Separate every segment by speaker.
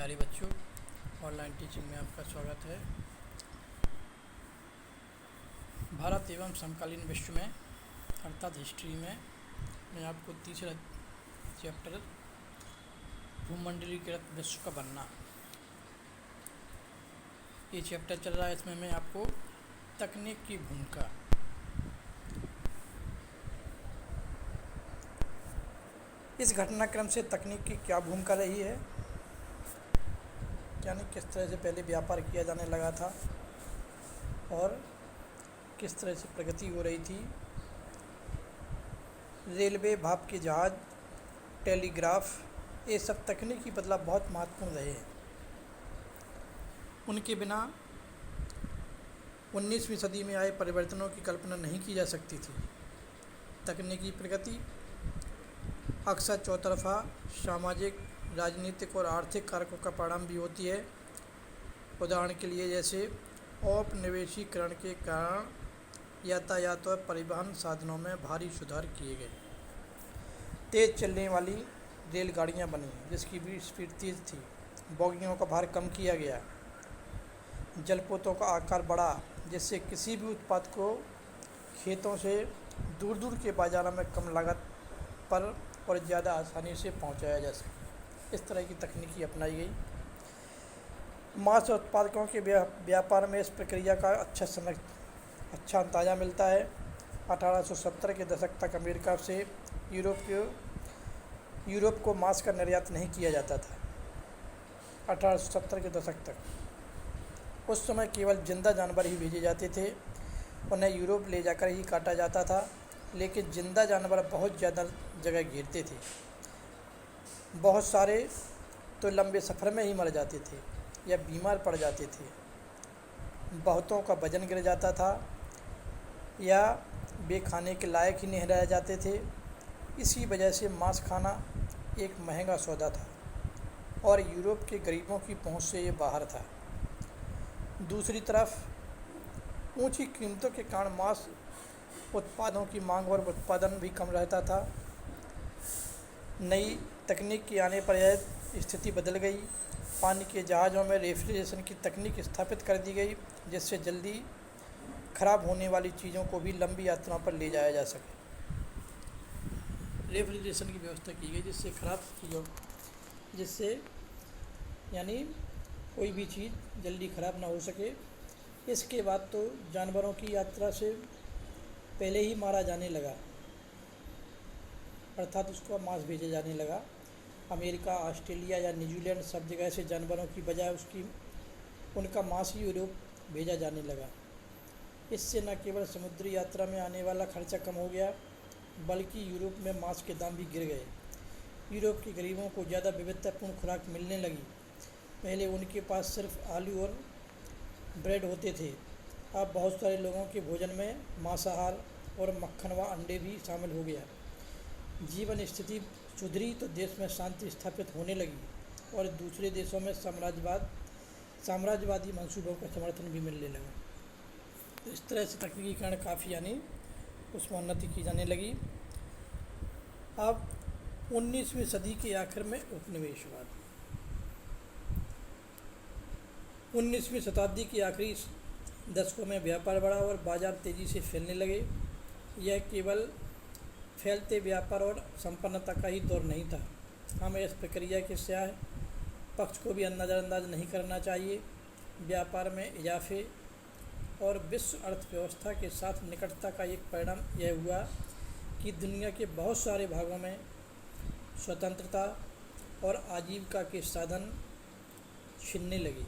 Speaker 1: प्यारे बच्चों, online teaching में आपका स्वागत है। भारत एवं समकालीन विश्व में अर्थात हिस्ट्री में मैं आपको तीसरा चैप्टर भूमंडलीकृत विश्व का बनना ये चैप्टर चल रहा है। इसमें मैं आपको तकनीक की भूमिका इस घटनाक्रम से तकनीक की क्या भूमिका रही है, यानी किस तरह से पहले व्यापार किया जाने लगा था और किस तरह से प्रगति हो रही थी। रेलवे, भाप के जहाज, टेलीग्राफ, ये सब तकनीकी बदलाव बहुत महत्वपूर्ण रहे हैं। उनके बिना 19वीं सदी में आए परिवर्तनों की कल्पना नहीं की जा सकती थी। तकनीकी प्रगति अक्सर चौतरफा सामाजिक, राजनीतिक और आर्थिक कारकों का परिणाम भी होती है। उदाहरण के लिए जैसे औपनिवेशीकरण के कारण यातायात और परिवहन साधनों में भारी सुधार किए गए। तेज़ चलने वाली रेलगाड़ियां बनी जिसकी भी स्पीड तेज़ थी। बोगियों का भार कम किया गया। जलपोतों का आकार बढ़ा जिससे किसी भी उत्पाद को खेतों से दूर दूर के बाज़ारों में कम लागत पर और ज़्यादा आसानी से पहुंचाया जा सके। इस तरह की तकनीकी अपनाई गई। मांस उत्पादकों के व्यापार में इस प्रक्रिया का अच्छा अंदाज़ा मिलता है। 1870 के दशक तक अमेरिका से यूरोप को मांस का निर्यात नहीं किया जाता था। 1870 के दशक तक उस समय केवल जिंदा जानवर ही भेजे जाते थे। उन्हें यूरोप ले जाकर ही काटा जाता था, लेकिन जिंदा जानवर बहुत ज़्यादा जगह घेरते थे। बहुत सारे तो लंबे सफ़र में ही मर जाते थे या बीमार पड़ जाते थे। बहुतों का वजन गिर जाता था या वे खाने के लायक ही नहीं रह जाते थे। इसी वजह से मांस खाना एक महंगा सौदा था और यूरोप के गरीबों की पहुंच से ये बाहर था। दूसरी तरफ ऊंची कीमतों के कारण मांस उत्पादों की मांग और उत्पादन भी कम रहता था। नई तकनीक के आने पर यह स्थिति बदल गई। पानी के जहाज़ों में रेफ्रिजरेशन की तकनीक स्थापित कर दी गई जिससे जल्दी खराब होने वाली चीज़ों को भी लंबी यात्राओं पर ले जाया जा सके। रेफ्रिजरेशन की व्यवस्था की गई जिससे खराब चीज़ों यानी कोई भी चीज़ जल्दी खराब ना हो सके। इसके बाद तो जानवरों की यात्रा से पहले ही मारा जाने लगा, अर्थात उसका मांस भेजा जाने लगा। अमेरिका, ऑस्ट्रेलिया या न्यूजीलैंड सब जगह से जानवरों की बजाय उनका मांस ही यूरोप भेजा जाने लगा। इससे न केवल समुद्री यात्रा में आने वाला खर्चा कम हो गया, बल्कि यूरोप में मांस के दाम भी गिर गए। यूरोप के गरीबों को ज़्यादा विविधतापूर्ण खुराक मिलने लगी। पहले उनके पास सिर्फ आलू और ब्रेड होते थे। अब बहुत सारे लोगों के भोजन में मांसाहार और मक्खन व अंडे भी शामिल हो गया। जीवन स्थिति सुधरी तो देश में शांति स्थापित होने लगी और दूसरे देशों में साम्राज्यवादी मंसूबों का समर्थन भी मिलने लगा। तो इस तरह से तकनीकीकरण काफ़ी यानी उसमें उन्नति की जाने लगी। अब 19वीं सदी के आखिर में उपनिवेशवाद। 19वीं शताब्दी के आखिरी दशकों में व्यापार बढ़ा और बाज़ार तेज़ी से फैलने लगे। यह केवल फैलते व्यापार और संपन्नता का ही दौर नहीं था। हमें इस प्रक्रिया के स्याह पक्ष को भी नज़रअंदाज नहीं करना चाहिए। व्यापार में इजाफे और विश्व अर्थव्यवस्था के साथ निकटता का एक परिणाम यह हुआ कि दुनिया के बहुत सारे भागों में स्वतंत्रता और आजीविका के साधन छिनने लगे।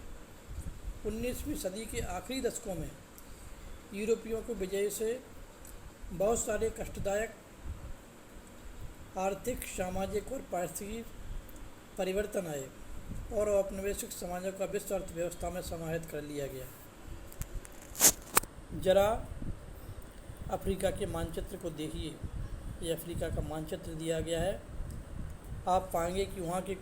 Speaker 1: 19वीं सदी के आखिरी दशकों में यूरोपियों को विजय से बहुत सारे कष्टदायक आर्थिक, सामाजिक और पारिस्थितिक परिवर्तन आए और औपनिवेशिक समाजों का विश्व अर्थव्यवस्था में समाहित कर लिया गया। जरा अफ्रीका के मानचित्र को देखिए। ये अफ्रीका का मानचित्र दिया गया है। आप पाएंगे कि वहाँ के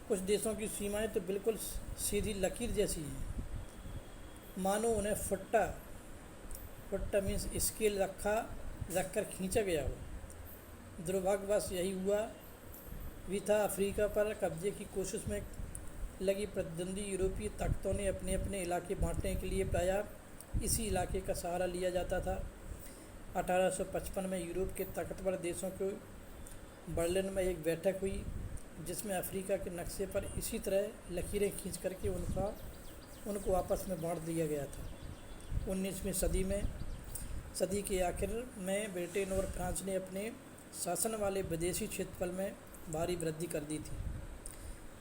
Speaker 1: कुछ देशों की सीमाएं तो बिल्कुल सीधी लकीर जैसी हैं, मानो उन्हें फुट्टा मीन्स स्केल रखकर खींचा गया हो। दुर्भाग्यवश यही हुआ भी था। अफ्रीका पर कब्जे की कोशिश में लगी प्रतिद्वंदी यूरोपीय ताकतों ने अपने अपने इलाके बांटने के लिए प्रायः इसी इलाके का सहारा लिया जाता था। 1855 में यूरोप के ताकतवर देशों को बर्लिन में एक बैठक हुई जिसमें अफ्रीका के नक्शे पर इसी तरह लकीरें खींच करके उनको आपस में बांट दिया गया था। 19वीं सदी के आखिर में ब्रिटेन और फ्रांस ने अपने शासन वाले विदेशी क्षेत्रफल में भारी वृद्धि कर दी थी।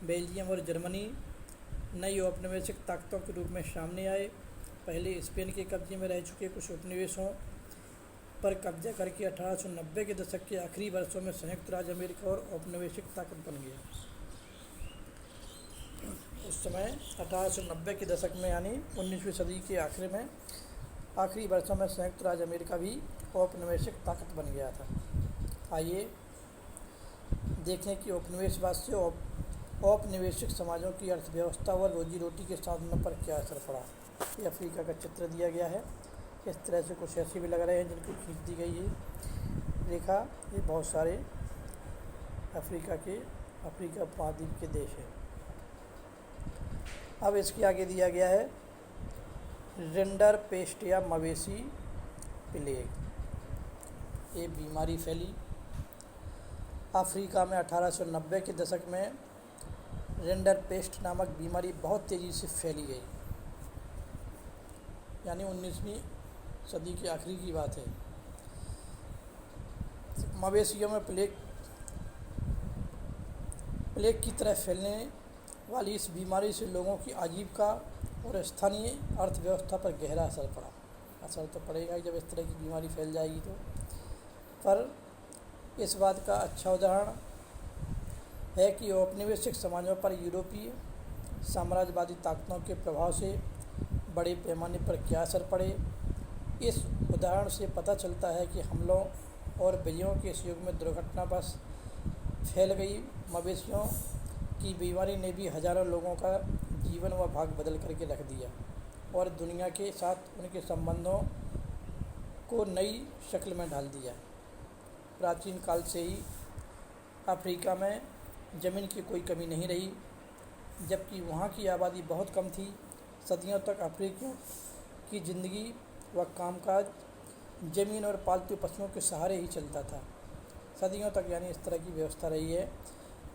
Speaker 1: बेल्जियम और जर्मनी नई औपनिवेशिक ताकतों के रूप में सामने आए। पहले स्पेन के कब्जे में रह चुके कुछ उपनिवेशों पर कब्जा करके 1890 के दशक के आखिरी वर्षों में संयुक्त राज्य अमेरिका और औपनिवेशिक ताकत बन गया। उस समय 1890 के दशक में यानी 19वीं सदी के आखिरी वर्षों में संयुक्त राज्य अमेरिका भी औपनिवेशिक ताकत बन गया था। आइए देखें कि उपनिवेशवाद से औपनिवेशिक समाजों की अर्थव्यवस्था व रोजी रोटी के साधनों पर क्या असर पड़ा। ये अफ्रीका का चित्र दिया गया है। इस तरह से कुछ ऐसे भी लग रहे हैं जिनको खींच दी गई है रेखा। ये बहुत सारे अफ्रीका उपमहाद्वीप के देश हैं। अब इसके आगे दिया गया है रिंडर पेस्ट या मवेशी प्लेग। ये बीमारी फैली अफ्रीका में 1890 के दशक में। रिंडर पेस्ट नामक बीमारी बहुत तेज़ी से फैली गई, यानी 19वीं सदी के आखिरी की बात है। मवेशियों में प्लेग की तरह फैलने वाली इस बीमारी से लोगों की आजीविका और स्थानीय अर्थव्यवस्था पर गहरा असर पड़ा। असर तो पड़ेगा ही जब इस तरह की बीमारी फैल जाएगी तो। पर इस बात का अच्छा उदाहरण है कि औपनिवेशिक समाजों पर यूरोपीय साम्राज्यवादी ताकतों के प्रभाव से बड़े पैमाने पर क्या असर पड़े। इस उदाहरण से पता चलता है कि हमलों और विजयों के इस युग में दुर्घटनावश फैल गई मवेशियों की बीमारी ने भी हजारों लोगों का जीवन व भाग बदल करके रख दिया और दुनिया के साथ उनके संबंधों को नई शक्ल में ढाल दिया। प्राचीन काल से ही अफ्रीका में ज़मीन की कोई कमी नहीं रही, जबकि वहाँ की आबादी बहुत कम थी। सदियों तक अफ्रीकियों की ज़िंदगी व कामकाज ज़मीन और पालतू पशुओं के सहारे ही चलता था। सदियों तक यानी इस तरह की व्यवस्था रही है।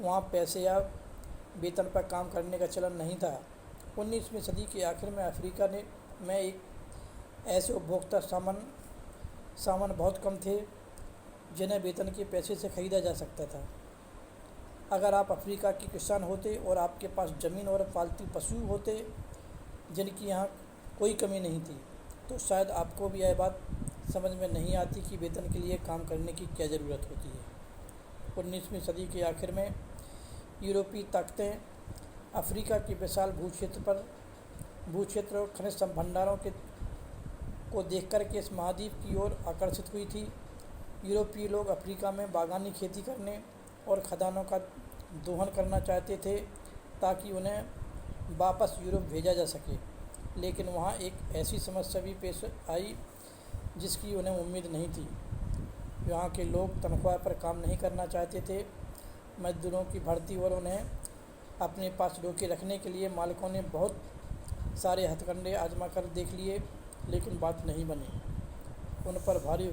Speaker 1: वहाँ पैसे या वेतन पर काम करने का चलन नहीं था। 19वीं सदी के आखिर में अफ्रीका में एक ऐसे उपभोक्ता सामान बहुत कम थे जिन्हें वेतन के पैसे से खरीदा जा सकता था। अगर आप अफ्रीका के किसान होते और आपके पास ज़मीन और पालतू पशु होते जिनकी यहाँ कोई कमी नहीं थी, तो शायद आपको भी यह बात समझ में नहीं आती कि वेतन के लिए काम करने की क्या ज़रूरत होती है। 19वीं सदी के आखिर में यूरोपीय ताकतें अफ्रीका के विशाल भूक्षेत्र और खनिज भंडारों को देखकर के इस महाद्वीप की ओर आकर्षित हुई थी। यूरोपीय लोग अफ्रीका में बागानी खेती करने और खदानों का दोहन करना चाहते थे ताकि उन्हें वापस यूरोप भेजा जा सके, लेकिन वहाँ एक ऐसी समस्या भी पेश आई जिसकी उन्हें उम्मीद नहीं थी। यहाँ के लोग तनख्वाह पर काम नहीं करना चाहते थे। मजदूरों की भर्ती और उन्हें अपने पास रोके रखने के लिए मालिकों ने बहुत सारे हथकंडे आजमा कर देख लिए, लेकिन बात नहीं बनी। उन पर भारी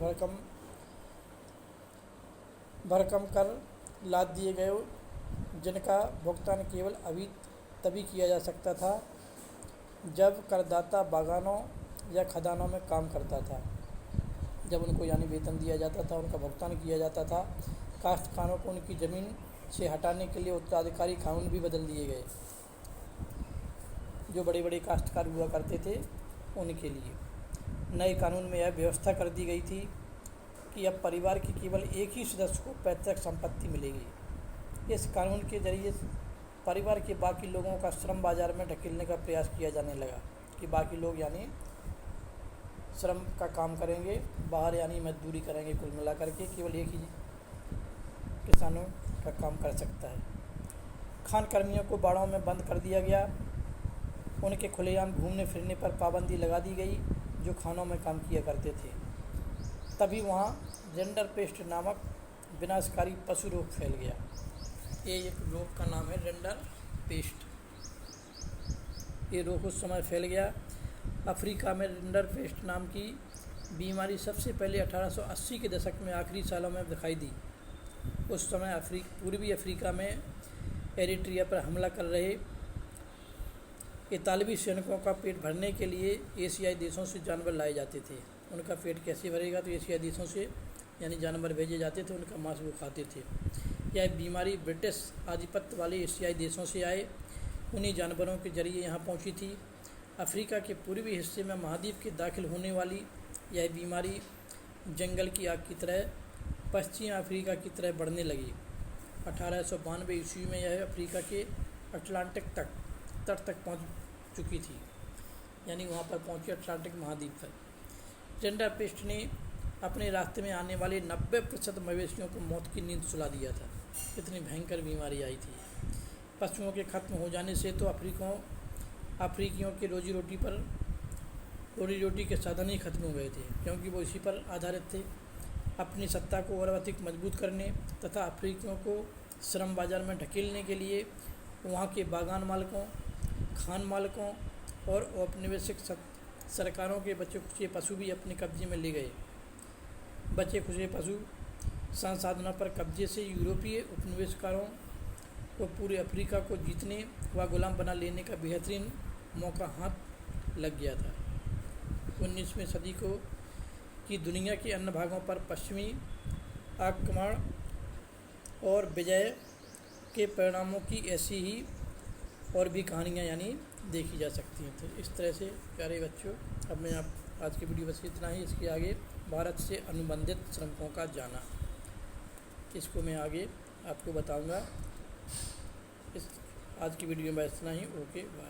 Speaker 1: भरकम कर लाद दिए गए, जिनका भुगतान केवल तभी किया जा सकता था जब करदाता बागानों या खदानों में काम करता था। जब उनको यानी वेतन दिया जाता था, उनका भुगतान किया जाता था। काश्तकारों को उनकी ज़मीन से हटाने के लिए उत्तराधिकारी कानून भी बदल दिए गए। जो बड़े बड़े काश्तकार हुआ करते थे उनके लिए नए कानून में यह व्यवस्था कर दी गई थी कि अब परिवार के केवल एक ही सदस्य को पैतृक संपत्ति मिलेगी। इस कानून के जरिए परिवार के बाकी लोगों का श्रम बाजार में ढकेलने का प्रयास किया जाने लगा कि बाकी लोग यानी श्रम का काम करेंगे, बाहर यानी मजदूरी करेंगे। कुल मिलाकर के केवल एक ही किसानों का काम कर सकता है। खान कर्मियों को बाड़ों में बंद कर दिया गया। उनके खुलेआम घूमने फिरने पर पाबंदी लगा दी गई जो खानों में काम किया करते थे। तभी वहाँ जेंडर पेस्ट नामक विनाशकारी पशु रोग फैल गया। ये एक रोग का नाम है रिंडर पेस्ट। ये रोग उस समय फैल गया। अफ्रीका में रिंडर पेस्ट नाम की बीमारी सबसे पहले 1880 के दशक में आखिरी सालों में दिखाई दी। उस समय पूर्वी अफ्रीका में एरिट्रिया पर हमला कर रहे इतालवी सैनिकों का पेट भरने के लिए एशियाई देशों से जानवर लाए जाते थे। उनका पेट कैसे भरेगा, तो एशियाई देशों से यानी जानवर भेजे जाते थे, उनका मांस वो खाते थे। यह बीमारी ब्रिटिश आधिपत्य वाले एशियाई देशों से आए उन्हीं जानवरों के जरिए यहाँ पहुँची थी। अफ्रीका के पूर्वी हिस्से में महाद्वीप के दाखिल होने वाली यह बीमारी जंगल की आग की तरह पश्चिम अफ्रीका की तरह बढ़ने लगी। 1892 ईस्वी में यह अफ्रीका के अटलांटिक तट तक पहुंच चुकी थी, यानी वहां पर पहुंची अटलांटिक महाद्वीप पर। रिंडर पेस्ट ने अपने रास्ते में आने वाले 90% मवेशियों को मौत की नींद सुला दिया था। इतनी भयंकर बीमारी आई थी। पशुओं के खत्म हो जाने से तो अफ्रीकियों के रोजी रोटी के साधन ही खत्म हो गए थे, क्योंकि वो इसी पर आधारित थे। अपनी सत्ता को और अधिक मजबूत करने तथा अफ्रीकियों को श्रम बाजार में ढकेलने के लिए वहाँ के बागान मालिकों, खान मालिकों और औपनिवेशिक सरकारों के बचे खुचे पशु भी अपने कब्जे में ले गए। बचे खुचे पशु संसाधनों पर कब्जे से यूरोपीय उपनिवेशकारों को पूरे अफ्रीका को जीतने व गुलाम बना लेने का बेहतरीन मौका हाथ लग गया था। 19वीं सदी की दुनिया के अन्य भागों पर पश्चिमी आक्रमण और विजय के परिणामों की ऐसी ही और भी कहानियाँ यानी देखी जा सकती हैं। तो इस तरह से प्यारे बच्चों, अब मैं आज की वीडियो बस इतना ही। इसके आगे भारत से अनुबंधित श्रमिकों का जाना, इसको मैं आगे आपको बताऊंगा। आज की वीडियो में इतना ही। Okay, bye.